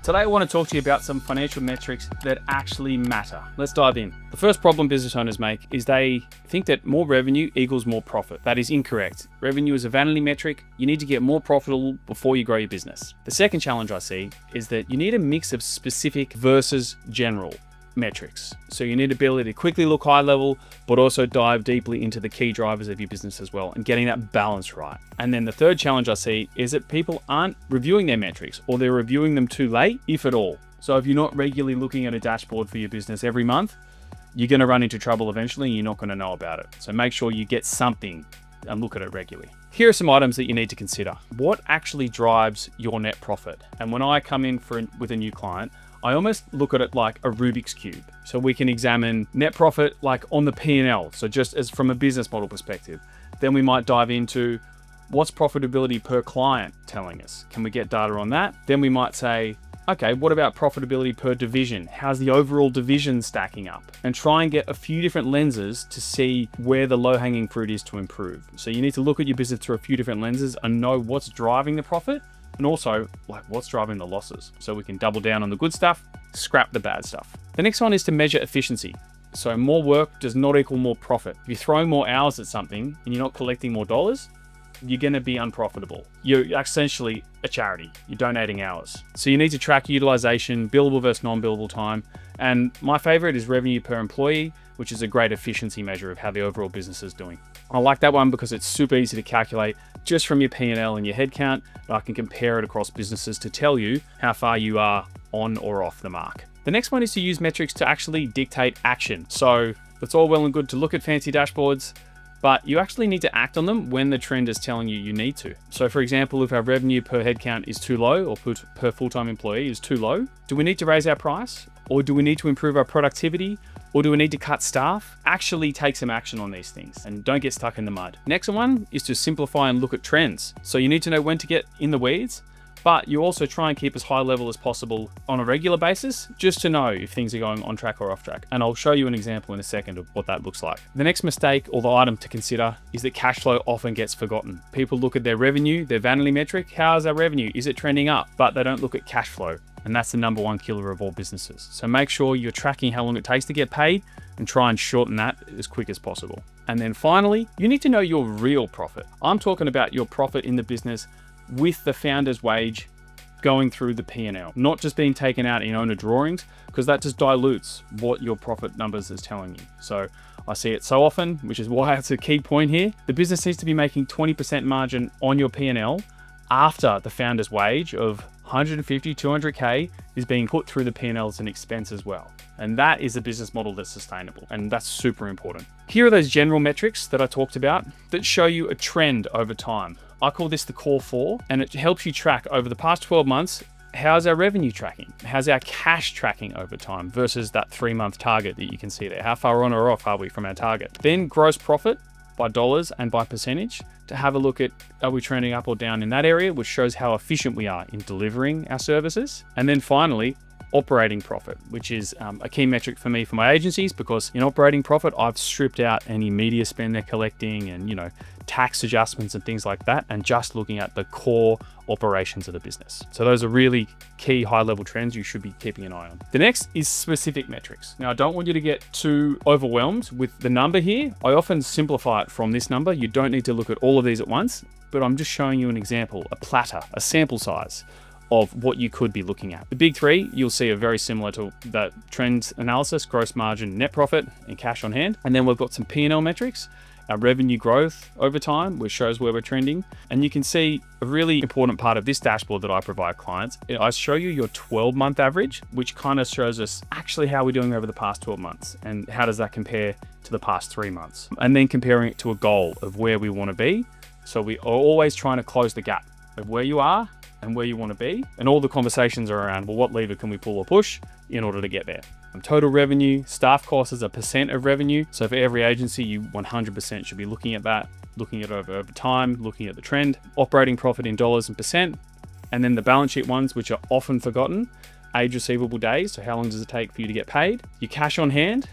Today I want to talk to you about some financial metrics that actually matter. Let's dive in. The first problem business owners make is they think that more revenue equals more profit. That is incorrect. Revenue is a vanity metric. You need to get more profitable before you grow your business. The second challenge I see is that you need a mix of specific versus general metrics. So you need the ability to quickly look high level, but also dive deeply into the key drivers of your business as well and getting that balance right. And then the third challenge I see is that people aren't reviewing their metrics, or they're reviewing them too late, if at all. So if you're not regularly looking at a dashboard for your business every month, you're going to run into trouble eventually and you're not going to know about it. So make sure you get something and look at it regularly. Here are some items that you need to consider. What actually drives your net profit? And when I come in with a new client, I almost look at it like a Rubik's Cube. So we can examine net profit like on the P&L. So just as from a business model perspective. Then we might dive into what's profitability per client telling us? Can we get data on that? Then we might say, okay, what about profitability per division? How's the overall division stacking up? And try and get a few different lenses to see where the low-hanging fruit is to improve. So you need to look at your business through a few different lenses and know what's driving the profit, and also like what's driving the losses. So we can double down on the good stuff, scrap the bad stuff. The next one is to measure efficiency. So more work does not equal more profit. If you're throwing more hours at something and you're not collecting more dollars, you're going to be unprofitable. You're essentially a charity. You're donating hours. So you need to track utilization, billable versus non-billable time. And my favorite is revenue per employee, which is a great efficiency measure of how the overall business is doing. I like that one because it's super easy to calculate just from your P&L and your headcount. I can compare it across businesses to tell you how far you are on or off the mark. The next one is to use metrics to actually dictate action. So it's all well and good to look at fancy dashboards, but you actually need to act on them when the trend is telling you need to. So for example, if our revenue per headcount is too low or per full-time employee is too low, do we need to raise our price? Or do we need to improve our productivity? Or do we need to cut staff? Actually take some action on these things and don't get stuck in the mud. Next one is to simplify and look at trends. So you need to know when to get in the weeds, but you also try and keep as high level as possible on a regular basis, just to know if things are going on track or off track. And I'll show you an example in a second of what that looks like. The next mistake, or the item to consider, is that cash flow often gets forgotten. People look at their revenue, their vanity metric. How's our revenue? Is it trending up? But they don't look at cash flow. And that's the number one killer of all businesses. So make sure you're tracking how long it takes to get paid and try and shorten that as quick as possible. And then finally, you need to know your real profit. I'm talking about your profit in the business with the founder's wage going through the P&L, not just being taken out in owner drawings, because that just dilutes what your profit numbers is telling you. So I see it so often, which is why it's a key point here. The business needs to be making 20% margin on your P&L after the founder's wage of 150, 200K is being put through the P&L as an expense as well. And that is a business model that's sustainable. And that's super important. Here are those general metrics that I talked about that show you a trend over time. I call this the core four, and it helps you track over the past 12 months, how's our revenue tracking? How's our cash tracking over time versus that 3-month target that you can see there? How far on or off are we from our target? Then gross profit by dollars and by percentage to have a look at, are we trending up or down in that area, which shows how efficient we are in delivering our services. And then finally, operating profit, which is a key metric for me for my agencies, because in operating profit, I've stripped out any media spend they're collecting and, tax adjustments and things like that, and just looking at the core operations of the business. So those are really key high-level trends you should be keeping an eye on. The next is specific metrics. Now, I don't want you to get too overwhelmed with the number here. I often simplify it from this number. You don't need to look at all of these at once, but I'm just showing you an example, a platter, a sample size of what you could be looking at. The big three, you'll see, are very similar to that trend analysis: gross margin, net profit, and cash on hand. And then we've got some P&L metrics, our revenue growth over time, which shows where we're trending. And you can see a really important part of this dashboard that I provide clients. I show you your 12-month average, which kind of shows us actually how we're doing over the past 12 months and how does that compare to the past 3 months. And then comparing it to a goal of where we want to be. So we are always trying to close the gap of where you are and where you want to be. And all the conversations are around, well, what lever can we pull or push in order to get there? Total revenue, staff costs as a percent of revenue. So for every agency, you 100% should be looking at that, looking at it over time, looking at the trend, operating profit in dollars and percent. And then the balance sheet ones, which are often forgotten, age receivable days. So how long does it take for you to get paid? Your cash on hand.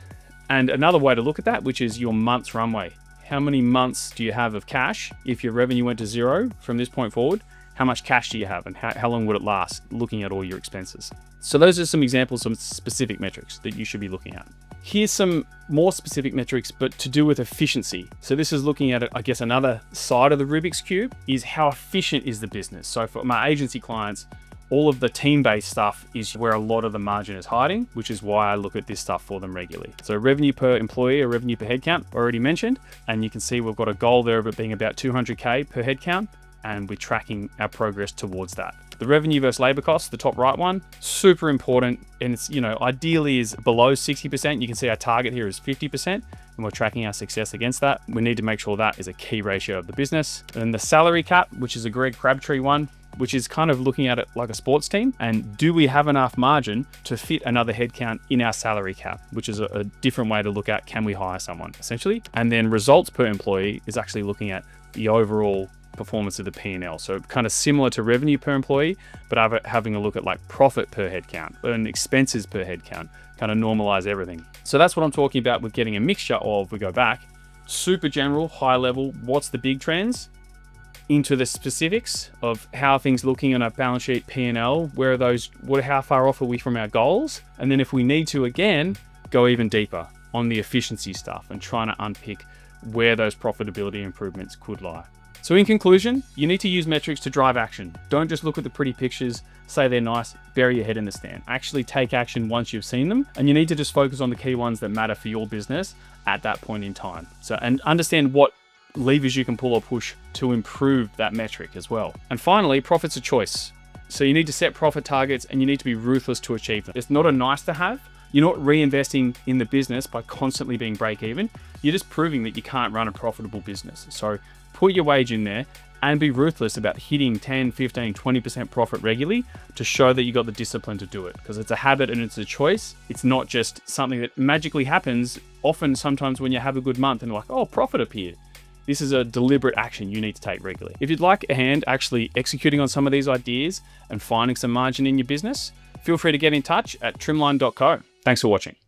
And another way to look at that, which is your month's runway. How many months do you have of cash if your revenue went to zero from this point forward? how much cash do you have, and how long would it last, looking at all your expenses. So those are some examples of specific metrics that you should be looking at. Here's some more specific metrics, but to do with efficiency. So this is looking at, I guess, another side of the Rubik's Cube is how efficient is the business. So for my agency clients, all of the team-based stuff is where a lot of the margin is hiding, which is why I look at this stuff for them regularly. So revenue per employee or revenue per headcount, already mentioned, and you can see we've got a goal there of it being about 200K per headcount, and we're tracking our progress towards that. The revenue versus labor costs, the top right one, super important. And it's, ideally is below 60%. You can see our target here is 50%, and we're tracking our success against that. We need to make sure that is a key ratio of the business. And then the salary cap, which is a Greg Crabtree one, which is kind of looking at it like a sports team. And do we have enough margin to fit another headcount in our salary cap, which is a different way to look at, can we hire someone, essentially. And then results per employee is actually looking at the overall performance of the P&L. So kind of similar to revenue per employee, but having a look at like profit per headcount and expenses per headcount, kind of normalize everything. So that's what I'm talking about with getting a mixture of, we go back, super general, high level, what's the big trends, into the specifics of how things looking on a balance sheet, P&L, where are those, how far off are we from our goals? And then if we need to, again, go even deeper on the efficiency stuff and trying to unpick where those profitability improvements could lie. So in conclusion, you need to use metrics to drive action. Don't just look at the pretty pictures, say they're nice, bury your head in the sand. Actually take action once you've seen them, and you need to just focus on the key ones that matter for your business at that point in time. So, and understand what levers you can pull or push to improve that metric as well. And finally, profit's a choice. So you need to set profit targets and you need to be ruthless to achieve them. It's not a nice to have. You're not reinvesting in the business by constantly being break even. You're just proving that you can't run a profitable business. So put your wage in there and be ruthless about hitting 10, 15, 20% profit regularly to show that you got the discipline to do it, because it's a habit and it's a choice. It's not just something that magically happens. Often, sometimes when you have a good month and like, oh, profit appeared. This is a deliberate action you need to take regularly. If you'd like a hand actually executing on some of these ideas and finding some margin in your business, feel free to get in touch at trimline.co. Thanks for watching.